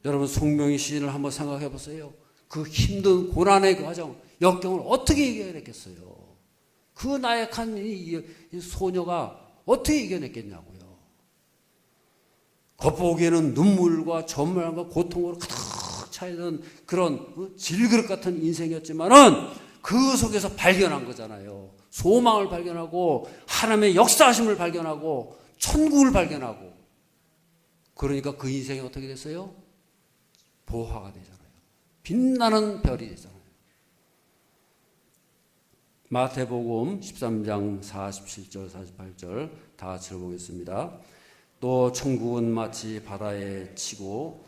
여러분, 송명희 시인을 한번 생각해 보세요. 그 힘든 고난의 과정, 역경을 어떻게 이겨냈겠어요? 그 나약한 이 소녀가 어떻게 이겨냈겠냐고요. 겉보기에는 눈물과 전멸과 고통으로 가득 차있는 그런 질그릇 같은 인생이었지만은 그 속에서 발견한 거잖아요. 소망을 발견하고 하나님의 역사하심을 발견하고 천국을 발견하고, 그러니까 그 인생이 어떻게 됐어요? 보화가 되잖아요. 빛나는 별이 되잖아요. 마태복음 13장 47절 48절 다 같이 읽어보겠습니다. 또 천국은 마치 바다에 치고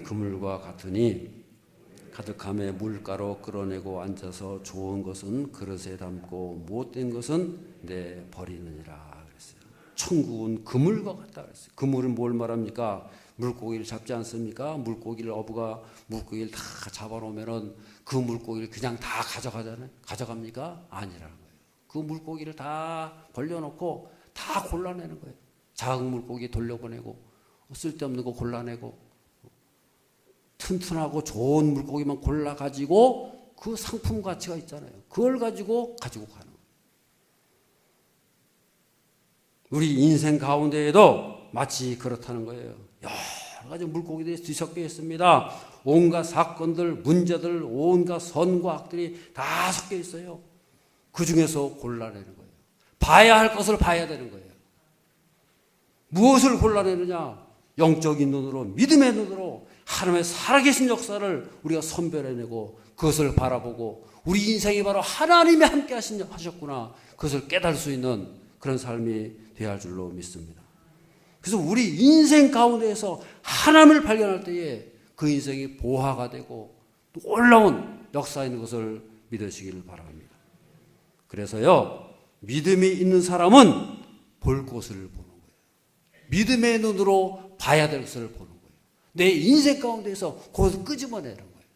그물과 같으니 가득함에 물가로 끌어내고 앉아서 좋은 것은 그릇에 담고 못된 것은 내 버리느니라 그랬어요. 천국은 그물과 같다 그랬어요. 그물은 뭘 말합니까? 물고기를 잡지 않습니까? 어부가 물고기를 다 잡아놓으면은 그 물고기를 그냥 다 가져가잖아요. 가져갑니까? 아니라는 거예요. 그 물고기를 다 벌려놓고 다 골라내는 거예요. 작은 물고기 돌려보내고, 쓸데없는 거 골라내고, 튼튼하고 좋은 물고기만 골라가지고 그 상품 가치가 있잖아요. 그걸 가지고 가는 거예요. 우리 인생 가운데에도 마치 그렇다는 거예요. 여러 가지 물고기들이 뒤섞여 있습니다. 온갖 사건들, 문제들, 온갖 선과 악들이 다 섞여 있어요. 그 중에서 골라내는 거예요. 봐야 할 것을 봐야 되는 거예요. 무엇을 골라내느냐? 영적인 눈으로, 믿음의 눈으로 하나님의 살아계신 역사를 우리가 선별해내고 그것을 바라보고 우리 인생이 바로 하나님이 함께 하셨구나, 그것을 깨달을 수 있는 그런 삶이 되어야 할 줄로 믿습니다. 그래서 우리 인생 가운데에서 하나님을 발견할 때에 그 인생이 보화가 되고 놀라운 역사 있는 것을 믿으시길 바랍니다. 그래서요, 믿음이 있는 사람은 볼 곳을 보는 거예요. 믿음의 눈으로 봐야 될 것을 보는 거예요. 내 인생 가운데에서 그것을 끄집어내는 거예요.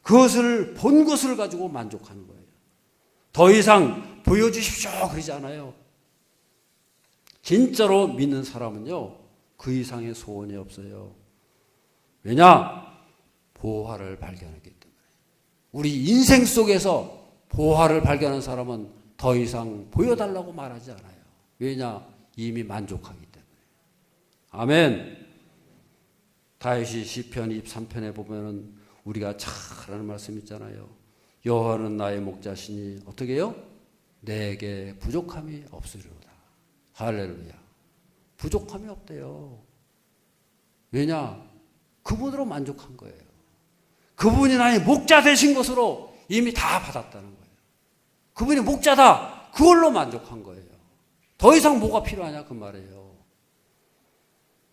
그것을 본 것을 가지고 만족하는 거예요. 더 이상 보여주십시오 그러지 않아요. 진짜로 믿는 사람은요, 그 이상의 소원이 없어요. 왜냐? 보화를 발견했기 때문에. 우리 인생 속에서 보화를 발견한 사람은 더 이상 보여달라고 말하지 않아요. 왜냐? 이미 만족하기 때문에. 아멘. 다윗이 시편 23편에 보면은 우리가 잘 아는 말씀 있잖아요. 여호와는 나의 목자시니 어떻게 해요? 내게 부족함이 없으리로다. 할렐루야. 부족함이 없대요. 왜냐? 그분으로 만족한 거예요. 그분이 나의 목자 되신 것으로 이미 다 받았다는 거예요. 그분이 목자다, 그걸로 만족한 거예요. 더 이상 뭐가 필요하냐 그 말이에요.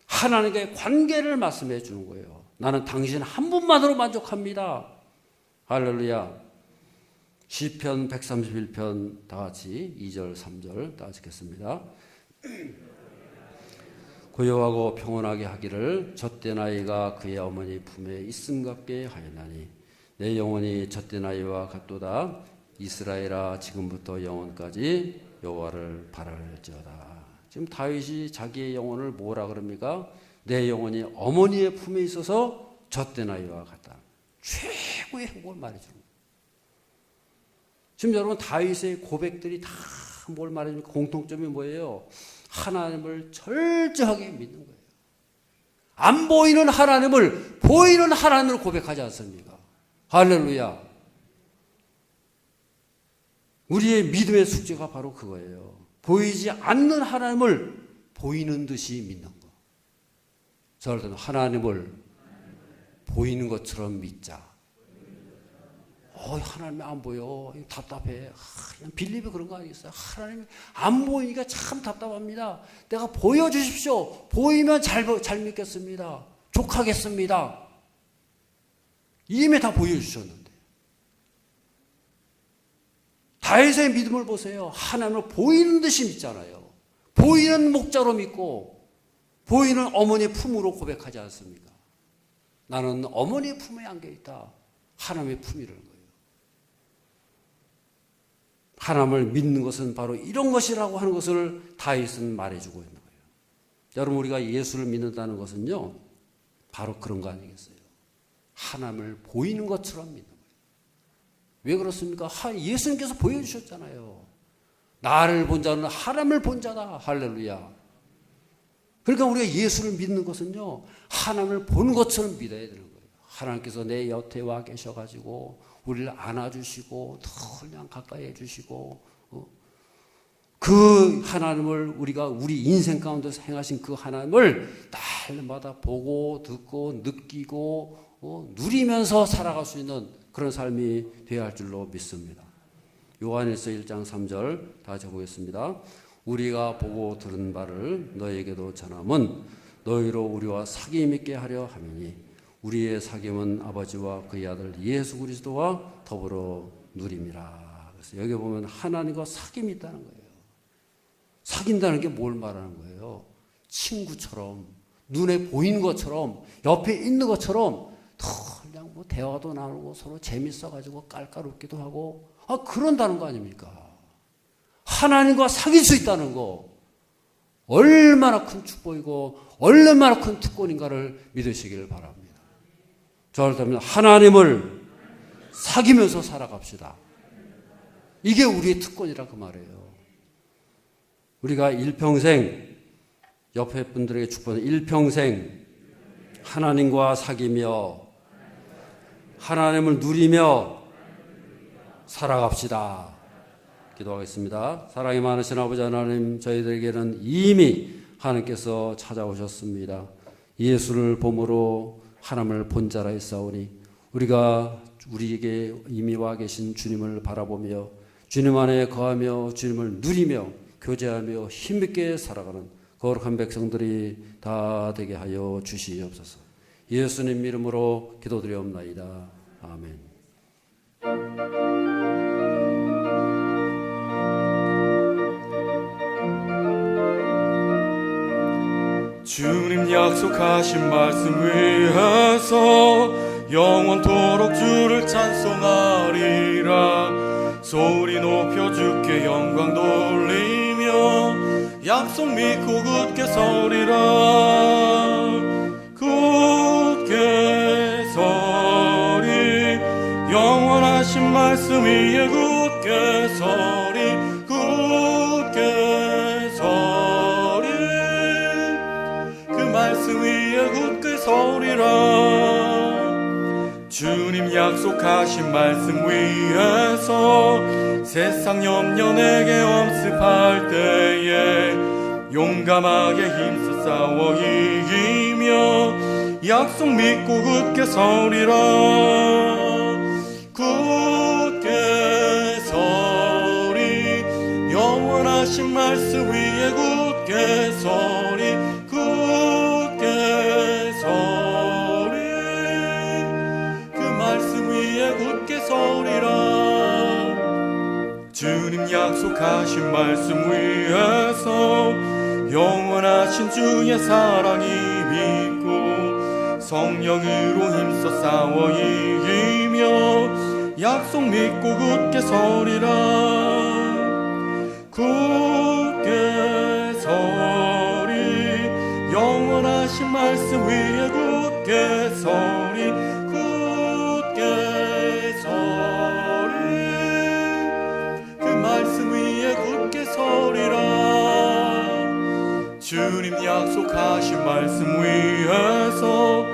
하나님과의 관계를 말씀해 주는 거예요. 나는 당신 한 분만으로 만족합니다. 할렐루야. 시편 131편 다 같이 2절 3절 다 같이 읽겠습니다. 고요하고 평온하게 하기를 젖된 아이가 그의 어머니 품에 있음 같게 하였나니 내 영혼이 젖된 아이와 같도다. 이스라엘아 지금부터 영원까지 여호와를 바랄지어다. 지금 다윗이 자기의 영혼을 뭐라 그럽니까? 내 영혼이 어머니의 품에 있어서 젖된 아이와 같다. 최고의 행복을 말해주는 거예요. 지금 여러분 다윗의 고백들이 다 뭘 말해줍니까? 공통점이 뭐예요? 하나님을 철저하게 믿는 거예요. 안 보이는 하나님을 보이는 하나님을 고백하지 않습니까? 할렐루야. 우리의 믿음의 숙제가 바로 그거예요. 보이지 않는 하나님을 보이는 듯이 믿는 거. 저럴 때는 하나님을 보이는 것처럼 믿자. 하나님이 안 보여. 답답해. 그냥 빌립이 그런 거 아니겠어요? 하나님이 안 보이니까 참 답답합니다. 내가 보여주십시오. 보이면 잘 믿겠습니다. 족하겠습니다. 이미 다 보여주셨는데. 다윗의 믿음을 보세요. 하나님을 보이는 듯이 믿잖아요. 보이는 목자로 믿고 보이는 어머니의 품으로 고백하지 않습니까? 나는 어머니의 품에 안겨 있다. 하나님의 품이라는 거예요. 하나님을 믿는 것은 바로 이런 것이라고 하는 것을 다윗은 말해주고 있는 거예요. 여러분, 우리가 예수를 믿는다는 것은요, 바로 그런 거 아니겠어요? 하나님을 보이는 것처럼 믿는 거예요. 왜 그렇습니까? 예수님께서 보여주셨잖아요. 나를 본 자는 하나님을 본 자다. 할렐루야. 그러니까 우리가 예수를 믿는 것은요, 하나님을 본 것처럼 믿어야 되는 거예요. 하나님께서 내 곁에 와 계셔가지고 우리를 안아주시고 더 그냥 가까이 해주시고 그 하나님을 우리가 우리 인생 가운데서 행하신 그 하나님을 날마다 보고 듣고 느끼고 누리면서 살아갈 수 있는 그런 삶이 되어야 할 줄로 믿습니다. 요한일서 1장 3절 다 적어보겠습니다. 우리가 보고 들은 바를 너에게도 전함은 너희로 우리와 사귐 있게 하려 함이니 우리의 사귐은 아버지와 그의 아들 예수 그리스도와 더불어 누림이라. 그래서 여기 보면 하나님과 사귐이 있다는 거예요. 사귄다는 게 뭘 말하는 거예요? 친구처럼, 눈에 보이는 것처럼, 옆에 있는 것처럼 그냥 뭐 대화도 나누고 서로 재밌어가지고 깔깔웃기도 하고 그런다는 거 아닙니까? 하나님과 사귈 수 있다는 거 얼마나 큰 축복이고 얼마나 큰 특권인가를 믿으시길 바랍니다. 그렇다면 하나님을 사귀면서 살아갑시다. 이게 우리의 특권이라 그 말이에요. 우리가 일평생 옆에 분들에게 축복하는 일평생 하나님과 사귀며 하나님을 누리며 살아갑시다. 기도하겠습니다. 사랑이 많으신 아버지 하나님, 저희들에게는 이미 하나님께서 찾아오셨습니다. 예수를 봄으로 하나님을 본 자라 했사오니 우리가 우리에게 이미 와 계신 주님을 바라보며 주님 안에 거하며 주님을 누리며 교제하며 힘있게 살아가는 거룩한 백성들이 다 되게 하여 주시옵소서. 예수님 이름으로 기도드리옵나이다. 아멘. 주님 약속하신 말씀 위에서 영원토록 주를 찬송하리라. 소리 높여 주께 영광 돌리며 약속 믿고 굳게 서리라. 굳게 서리 영원하신 말씀 위에 굳게 서리. 굳게 서리 그 말씀 위에 굳게 서리라. 주님 약속하신 말씀 위에서 세상 염려 내게 엄습할 때에 용감하게 힘써 싸워 이기며 약속 믿고 굳게 서리라. 굳게 서리 영원하신 말씀 위에 굳게 서리. 굳게 서리 그 말씀 위에 굳게 서리라. 주님 약속하신 말씀 위에서 영원하신 주의 사랑이 믿고 성령으로 힘써 싸워 이기며 약속 믿고 굳게 서리라. 굳게 서리 영원하신 말씀 위에 굳게 서리. 굳게 서리 그 말씀 위에 굳게 서리라. 주님 약속하신 말씀 위에서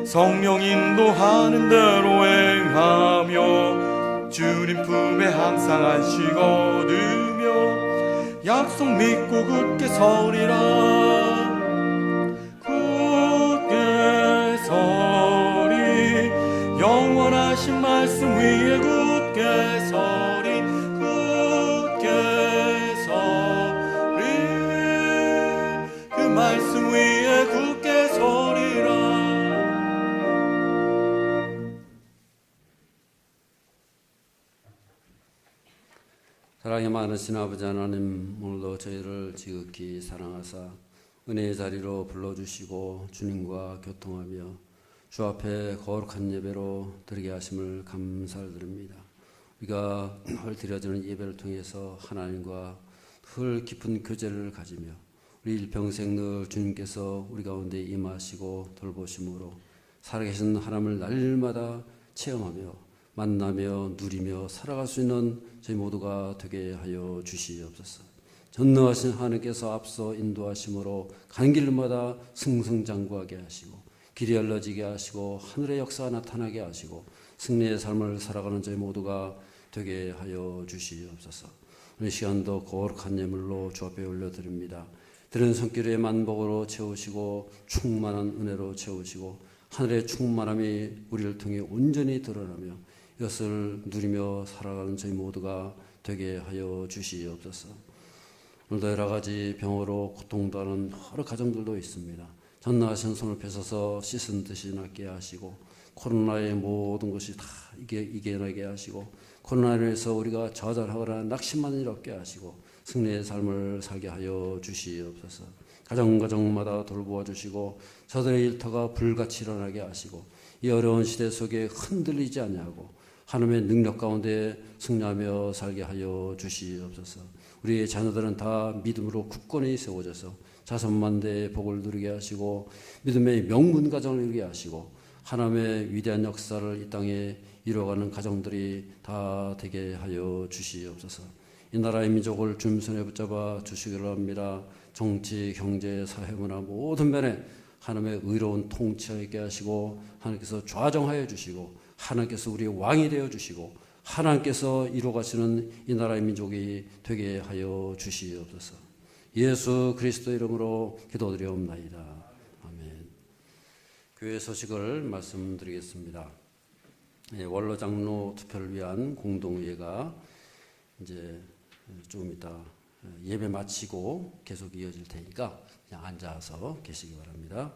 성령 인도하는 대로 행하며 주님 품에 항상 안식 얻으며 약속 믿고 굳게 서리라. 굳게 서리 영원하신 말씀 위에 굳게 서리. 굳게 서리 그 말씀 위에 굳게 서리라. 사랑이 많으신 아버지 하나님, 오늘도 저희를 지극히 사랑하사 은혜의 자리로 불러주시고 주님과 교통하며 주 앞에 거룩한 예배로 드리게 하심을 감사를 드립니다. 우리가 늘 드려지는 예배를 통해서 하나님과 늘 깊은 교제를 가지며 우리 일평생 늘 주님께서 우리 가운데 임하시고 돌보심으로 살아계신 하나님을 날마다 체험하며 만나며 누리며 살아갈 수 있는 저희 모두가 되게 하여 주시옵소서. 전능하신 하나님께서 앞서 인도하심으로 가는 길마다 승승장구하게 하시고 길이 열려지게 하시고 하늘의 역사가 나타나게 하시고 승리의 삶을 살아가는 저희 모두가 되게 하여 주시옵소서. 오늘 시간도 거룩한 예물로 주 앞에 올려드립니다. 드리는 손길의 만복으로 채우시고 충만한 은혜로 채우시고 하늘의 충만함이 우리를 통해 온전히 드러나며 이것을 누리며 살아가는 저희 모두가 되게 하여 주시옵소서. 오늘도 여러 가지 병으로 고통당하는 여러 가정들도 있습니다. 전능하신 손을 펴서서 씻은 듯이 낫게 하시고 코로나의 모든 것이 다 이겨내게 하시고 코로나로 인해서 우리가 좌절하거나 낙심만 이롭게 하시고 승리의 삶을 살게 하여 주시옵소서. 가정마다 돌보아 주시고 저들의 일터가 불같이 일어나게 하시고 이 어려운 시대 속에 흔들리지 아니하고 하나님의 능력 가운데 승리하며 살게 하여 주시옵소서. 우리의 자녀들은 다 믿음으로 굳건히 세워져서 자손만대의 복을 누리게 하시고 믿음의 명문 가정을 이루게 하시고 하나님의 위대한 역사를 이 땅에 이루어가는 가정들이 다 되게 하여 주시옵소서. 이 나라의 민족을 주님 손에 붙잡아 주시기를 합니다. 정치, 경제, 사회, 문화 모든 면에 하나님의 의로운 통치가 있게 하시고 하나님께서 좌정하여 주시고 하나님께서 우리의 왕이 되어 주시고 하나님께서 이루어가시는 이 나라의 민족이 되게 하여 주시옵소서. 예수 그리스도 이름으로 기도드리옵나이다. 아멘. 교회 소식을 말씀드리겠습니다. 원로 장로 투표를 위한 공동회의가 이제 조금 이따 예배 마치고 계속 이어질 테니까 그냥 앉아서 계시기 바랍니다.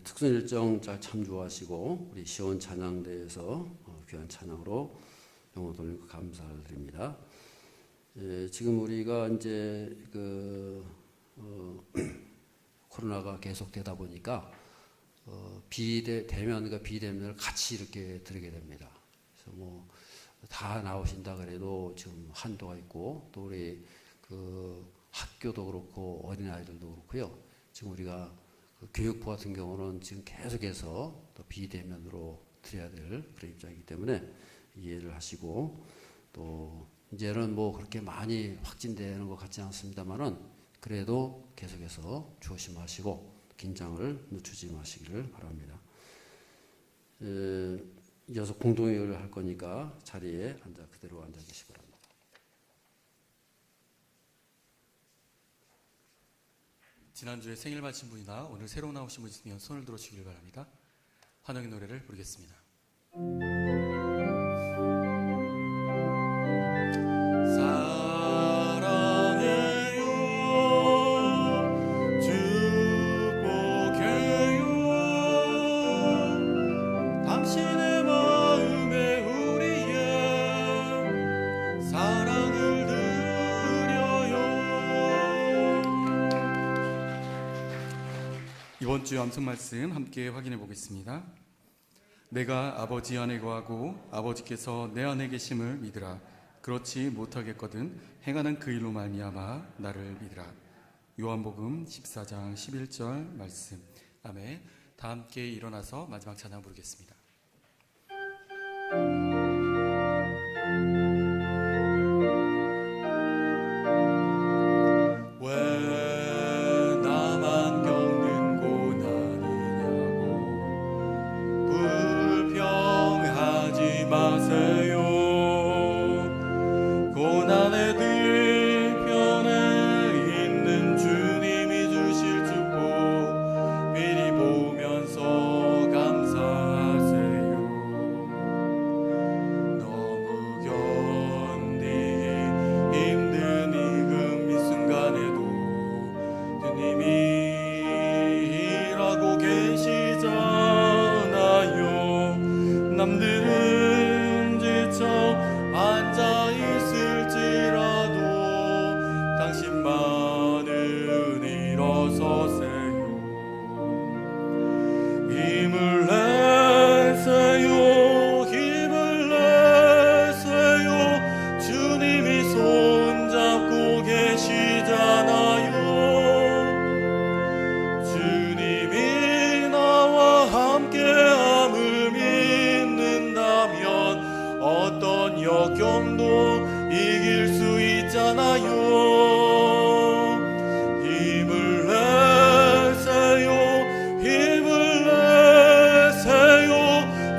특수 일정 잘 참조하시고 우리 시온 찬양대에서 귀한 찬양으로 영혼 돌리고 감사를 드립니다. 지금 우리가 이제 코로나가 계속되다 보니까 대면과 비대면을 같이 이렇게 드리게 됩니다. 그래서 뭐 다 나오신다 그래도 지금 한도가 있고 또 우리 학교도 그렇고 어린아이들도 그렇고요. 지금 우리가 교육부 같은 경우는 지금 계속해서 또 비대면으로 드려야 될 그런 입장이기 때문에 이해를 하시고 또 이제는 뭐 그렇게 많이 확진되는 것 같지 않습니다만은 그래도 계속해서 조심하시고 긴장을 늦추지 마시기를 바랍니다. 이어서 공동회의를 할 거니까 자리에 그대로 앉아 계시기 바랍니다. 지난주에 생일 맞으신 분이나 오늘 새로 나오신 분 있으면 손을 들어주시길 바랍니다. 환영의 노래를 부르겠습니다. 이번 주 암송 말씀 함께 확인해 보겠습니다. 내가 아버지 안에 거하고 아버지께서 내 안에 계심을 믿으라. 그렇지 못하겠거든 행하는 그 일로 말미암아 나를 믿으라. 요한복음 14장 11절 말씀. 아멘. 다 함께 일어나서 마지막 찬양 부르겠습니다.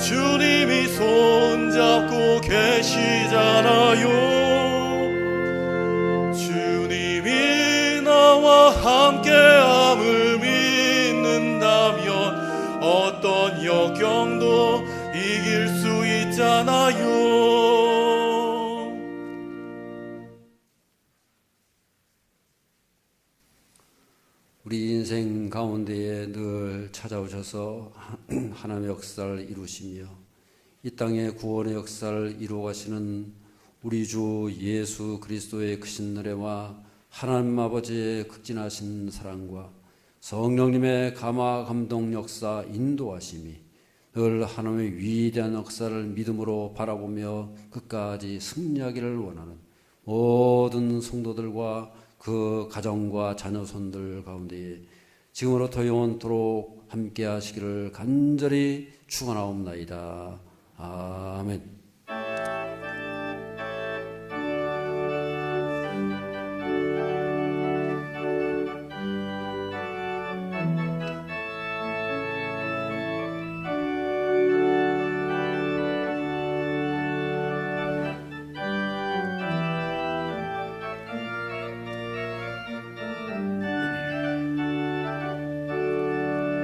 주님이 손 어떤 역경도 이길 수 있잖아요. 우리 인생 가운데에 늘 찾아오셔서 하나님의 역사를 이루시며 이 땅의 구원의 역사를 이루어 가시는 우리 주 예수 그리스도의 크신 은혜와 하나님 아버지의 극진하신 사랑과 성령님의 감화 감동 역사 인도하심이 늘 하나님의 위대한 역사를 믿음으로 바라보며 끝까지 승리하기를 원하는 모든 성도들과 그 가정과 자녀손들 가운데 지금으로부터 영원토록 함께 하시기를 간절히 축원하옵나이다. 아멘.